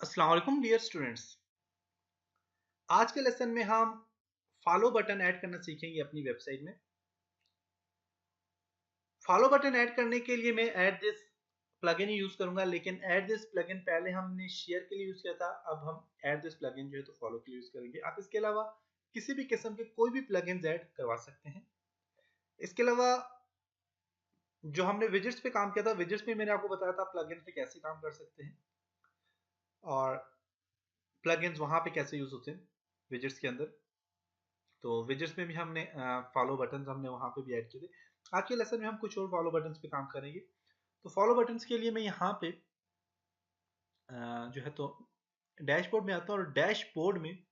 अस्सलाम वालेकुम dear students. आज के लेसन में हम फॉलो बटन ऐड करना सीखेंगे अपनी वेबसाइट में। फॉलो बटन ऐड करने के लिए मैं ऐड दिस प्लगइन यूज करूंगा, लेकिन ऐड दिस प्लगइन पहले हमने शेयर के लिए यूज किया था। अब हम ऐड दिस प्लगइन जो है तो फॉलो के लिए यूज करेंगे। आप इसके अलावा किसी भी किस्म के कोई भी प्लगइन्स ऐड करवा सकते हैं। इसके अलावा जो हमने विजेट्स पे काम किया था, विजेट्स में मैंने आपको बताया था प्लगइन पे कैसे काम कर सकते हैं और प्लगइन्स वहां पे कैसे यूज होते हैं विजेट्स के अंदर। तो विजेट्स में भी हमने फॉलो बटन हमने वहां पे भी ऐड किए थे। आज के लेसन में हम कुछ और फॉलो बटन्स पे काम करेंगे। तो फॉलो बटन्स के लिए मैं यहाँ पे जो है तो डैशबोर्ड में आता हूँ, और डैशबोर्ड में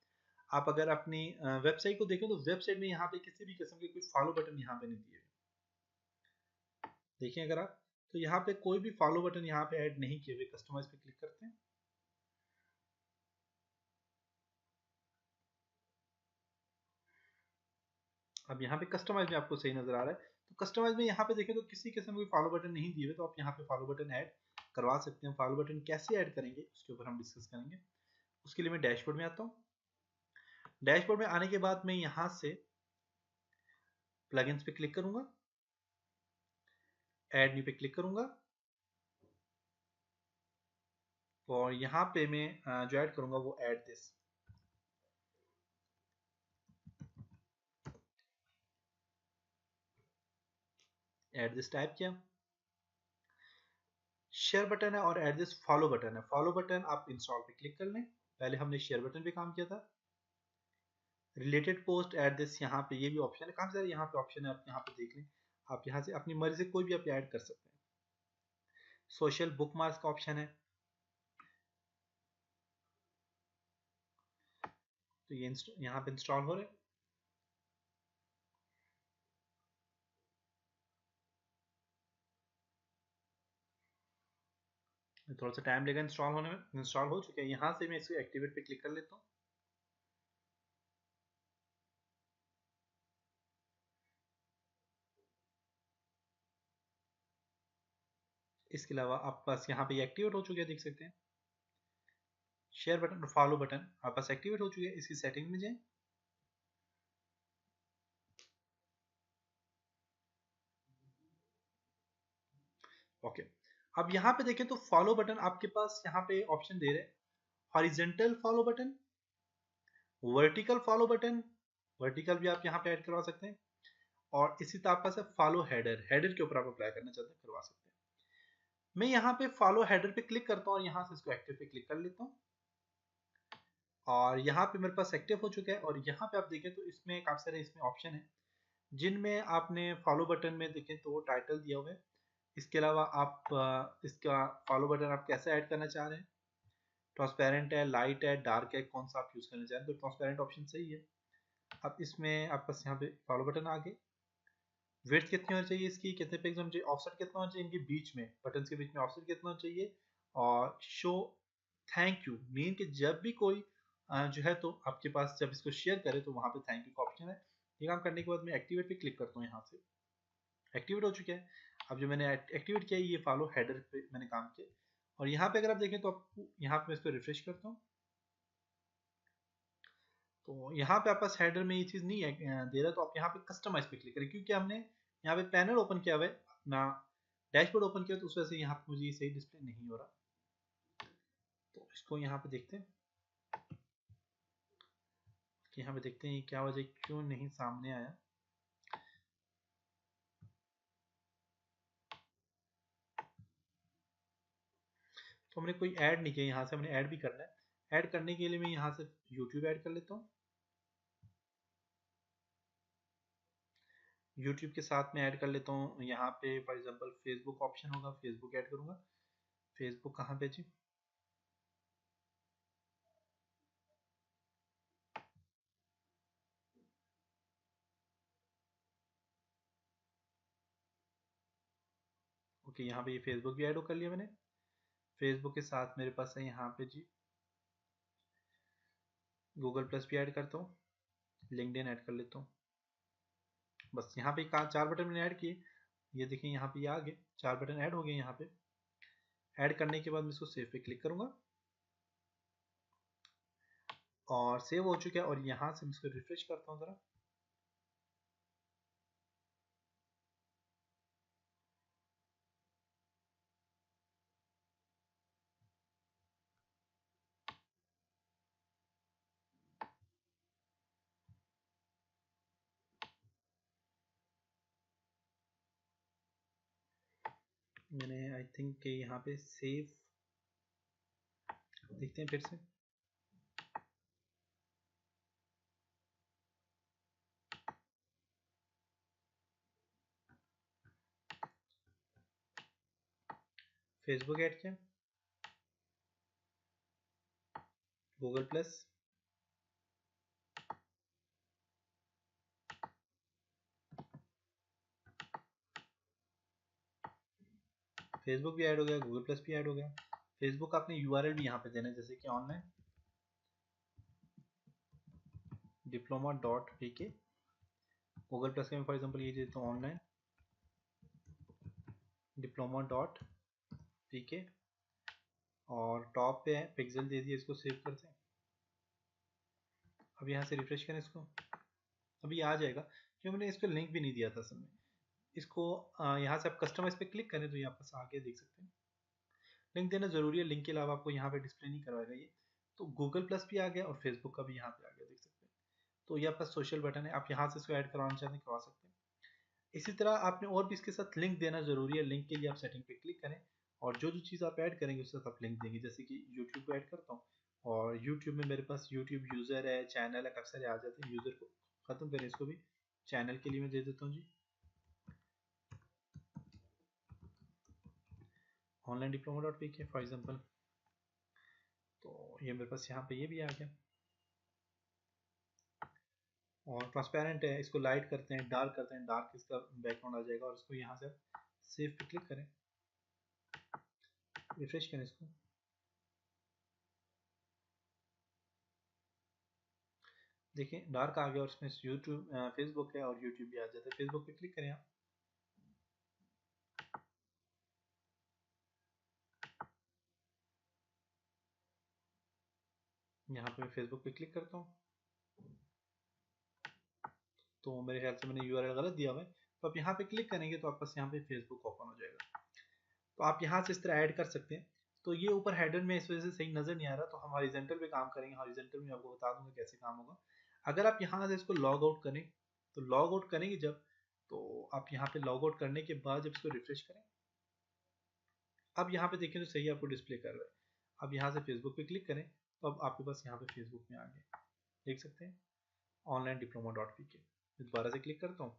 आप अगर अपनी वेबसाइट को देखें तो वेबसाइट में यहाँ पे किसी भी किस्म के कोई फॉलो बटन यहाँ पे नहीं दिए। देखिए अगर आप, तो यहाँ पे कोई भी फॉलो बटन यहाँ पे ऐड नहीं किए हुए। कस्टमाइज पे क्लिक करते हैं। अब यहाँ पे कस्टमाइज में आपको सही नजर आ रहा है, तो कस्टमाइज में यहाँ पे देखें तो किसी किस्म के फॉलो बटन नहीं दिए हुए, तो आप यहाँ पे फॉलो बटन ऐड करवा सकते हैं। फॉलो बटन कैसे ऐड करेंगे उसके ऊपर हम डिस्कस करेंगे। उसके लिए मैं डैशबोर्ड में आता हूँ। डैशबोर्ड में आने के बाद मैं यहाँ से प्लगइन्स पे क्लिक करूंगा, ऐड न्यू पे क्लिक करूंगा, और यहाँ पे मैं जो ऐड करूंगा वो add this. Add this type किया, शेयर बटन है और ऐड दिस फॉलो बटन है। फॉलो बटन आप इंस्टॉल पे क्लिक कर लें। पहले हमने शेयर बटन पे काम किया था। रिलेटेड पोस्ट ऐड दिस, यहाँ पे ये भी ऑप्शन है। काफी सारे यहाँ पे ऑप्शन है, आप यहाँ पे देख लें। आप यहाँ से अपनी मर्जी से कोई भी आप ऐड कर सकते हैं। सोशल बुक मार्क्स का ऑप्शन है, तो ये यहाँ पे इंस्टॉल हो रहे हैं। थोड़ा सा टाइम लेगा इंस्टॉल होने में। इंस्टॉल हो चुके हैं। यहाँ से मैं इसको एक्टिवेट पे क्लिक कर लेता हूँ। इसके अलावा आप पास यहाँ पे एक्टिवेट हो चुके हैं, देख सकते हैं। शेयर बटन और फॉलो बटन आप पास एक्टिवेट हो चुके हैं। इसकी सेटिंग में जाएं। ओके, अब यहाँ पे देखें तो फॉलो बटन आपके पास यहाँ पे ऑप्शन दे रहे हैं। Horizontal follow button, vertical follow button, vertical भी आप यहाँ पे ऐड करवा सकते हैं, और इसी तरह आपके पास फॉलो हेडर, हेडर के ऊपर आप अप्लाई करना चाहते हैं करवा सकते हैं। मैं यहाँ पे फॉलो हेडर पे क्लिक करता हूँ और यहाँ से इसको एक्टिव पे क्लिक कर लेता हूँ, और यहाँ पे मेरे पास एक्टिव हो चुका है। और यहाँ पे आप देखें तो इसमें काफी सारे इसमें ऑप्शन है, जिनमें आपने फॉलो बटन में देखें तो टाइटल दिया हुआ है। इसके अलावा आप इसका फॉलो बटन आप कैसे ऐड करना चाह रहे हैं, ट्रांसपेरेंट है, लाइट है, डार्क है, कौन सा आप यूज करना चाह रहे हैं। तो ट्रांसपेरेंट ऑप्शन सही है। अब इसमें आपके पास यहाँ पे फॉलो बटन आ गए। विड्थ कितनी होनी चाहिए इसकी, कितने पिक्स होने चाहिए, ऑफसेट कितना होना चाहिए, इनके बीच में बटन के बीच में ऑफसेट कितना होना चाहिए, और शो थैंक यू मीन कि जब भी कोई जो है तो आपके पास जब इसको शेयर करे तो वहां पे थैंक यू का ऑप्शन है। ये काम करने के बाद मैं एक्टिवेट पे क्लिक करता हूँ। यहाँ से एक्टिवेट हो चुका है। अब जो मैंने एक्टिवेट किया ये फॉलो हेडर पे मैंने काम किया, और यहाँ पे अगर आप देखें तो आपको यहाँ पे मैं इसको रिफ्रेश करता हूँ, तो यहाँ पे आपके पास हेडर में ये चीज़ नहीं है दे रहा, तो आप यहाँ पे कस्टमाइज पे क्लिक करें, क्योंकि हमने यहाँ पे पैनल ओपन किया हुआ है अपना, डैशबोर्ड ओपन किया, तो उस वजह से यहाँ पे मुझे ये सही डिस्प्ले नहीं हो रहा। तो इसको यहाँ पे देखते हैं कि यहाँ पे देखते हैं क्या वजह क्यों नहीं सामने आया। तो हमने कोई ऐड नहीं किया, यहाँ से हमने ऐड भी करना है। ऐड करने के लिए मैं यहाँ से यूट्यूब ऐड कर लेता हूँ। यूट्यूब के साथ में ऐड कर लेता हूँ यहाँ पे फॉर एग्जांपल फेसबुक ऑप्शन होगा, फेसबुक ऐड करूँगा। फेसबुक कहाँ पे जी, ओके यहाँ पे ये फेसबुक भी ऐड कर लिया मैंने। फेसबुक के साथ मेरे पास है यहाँ पे जी गूगल प्लस भी ऐड करता हूँ, लिंक्डइन ऐड कर लेता हूँ। बस यहाँ पे चार बटन मैंने ऐड किए। ये देखिए यहाँ पे ये आ गए, चार बटन ऐड हो गए। यहाँ पे ऐड करने के बाद मैं इसको सेव पे क्लिक करूंगा। और सेव हो चुका है। और यहाँ से मैं इसको रिफ्रेश करता हूँ ज़रा। मैंने आई थिंक यहाँ पे सेव, देखते हैं फिर से। फेसबुक ऐड किया, गूगल प्लस, फेसबुक भी ऐड हो गया, गूगल प्लस भी ऐड हो गया। फेसबुक आपने यूआरएल भी यहाँ पे देना है, जैसे कि ऑनलाइन diploma.pk। गूगल प्लस का मैं फॉर एग्जांपल ये देता हूँ ऑनलाइन diploma.pk। और टॉप पे है पिक्सल दे दिया, इसको सेव करते हैं। अब यहाँ से रिफ्रेश करें इसको, अभी आ जाएगा क्योंकि मैंने इसको लिंक भी नहीं दिया था असल में। इसको यहाँ से आप कस्टमाइज पे क्लिक करें तो यहाँ पर आगे देख सकते हैं। लिंक देना जरूरी है, लिंक के अलावा आपको यहाँ पे डिस्प्ले नहीं करवाएगा ये। तो गूगल प्लस भी आ गया और फेसबुक का भी यहाँ पे आ गया, देख सकते हैं। तो ये आपका सोशल बटन है, आप यहाँ से इसको ऐड करवाना चाहते हैं करवा सकते हैं। इसी तरह आपने और भी इसके साथ लिंक देना जरूरी है। लिंक के लिए आप सेटिंग पे क्लिक करें और जो जो चीज़ आप ऐड करेंगे उसके साथ आप लिंक देंगे। जैसे कि यूट्यूब को ऐड करता हूँ और यूट्यूब में मेरे पास यूट्यूब यूज़र है, चैनल है, काफ़ी सारे आ जाते हैं। यूज़र को ख़त्म करें, इसको भी चैनल के लिए मैं दे देता हूँ जी ऑनलाइन diploma.pk फॉर एग्जाम्पल। तो ये मेरे पास यहाँ पे ये भी आ गया और ट्रांसपेरेंट है। इसको लाइट करते हैं, डार्क करते हैं, डार्क इसका बैकग्राउंड आ जाएगा। और इसको यहाँ से सेव पे क्लिक करें, रिफ्रेश करें इसको। देखिए डार्क आ गया और इसमें यूट्यूब फेसबुक है और यूट्यूब भी आ जाता है। फेसबुक पे क्लिक करें आप, यहाँ पे मैं फेसबुक पे क्लिक करता हूँ तो मेरे ख्याल से मैंने यूआरएल गलत दिया हुआ है। तो आप यहाँ पे क्लिक करेंगे तो आपके पास यहाँ पे फेसबुक ओपन हो जाएगा। तो आप यहाँ से इस तरह ऐड कर सकते हैं। तो ये ऊपर हेडर में इस वजह से सही नजर नहीं आ रहा, तो हम हॉरिजॉन्टल पे काम करेंगे। हॉरिजॉन्टल में आपको बता दूंगा कैसे काम होगा। अगर आप यहाँ से इसको लॉग आउट करें, तो लॉग आउट करेंगे जब, तो आप यहाँ पे लॉग आउट करने के बाद जब इसको रिफ्रेश करें, अब यहाँ पे देखें तो सही आपको डिस्प्ले कर रहा है। अब यहाँ से फेसबुक पे क्लिक करें तो अब आपके पास यहाँ पे फेसबुक में आ गया, देख सकते हैं ऑनलाइन diploma.pk। दोबारा से क्लिक करता हूँ,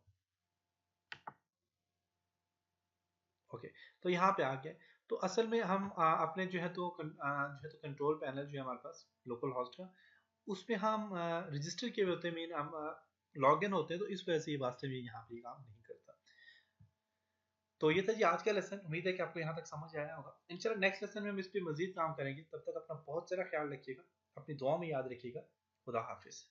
ओके। तो यहाँ पे आ गया। तो असल में हम अपने जो है तो कंट्रोल पैनल जो है हमारे पास लोकल हॉस्ट का, उसमें हम रजिस्टर किए हुए होते हैं, मेन हम लॉग इन होते हैं। तो इस वजह से ये वास्तव में यहाँ पे काम नहीं करता। तो ये था जी आज का लेसन। उम्मीद है कि आपको यहाँ तक समझ आया होगा। इंशाल्लाह नेक्स्ट लेसन में हम इस पर मजीद काम करेंगे। तब तक अपना बहुत सारा ख्याल रखिएगा, अपनी दुआ में याद रखिएगा। खुदा हाफिज।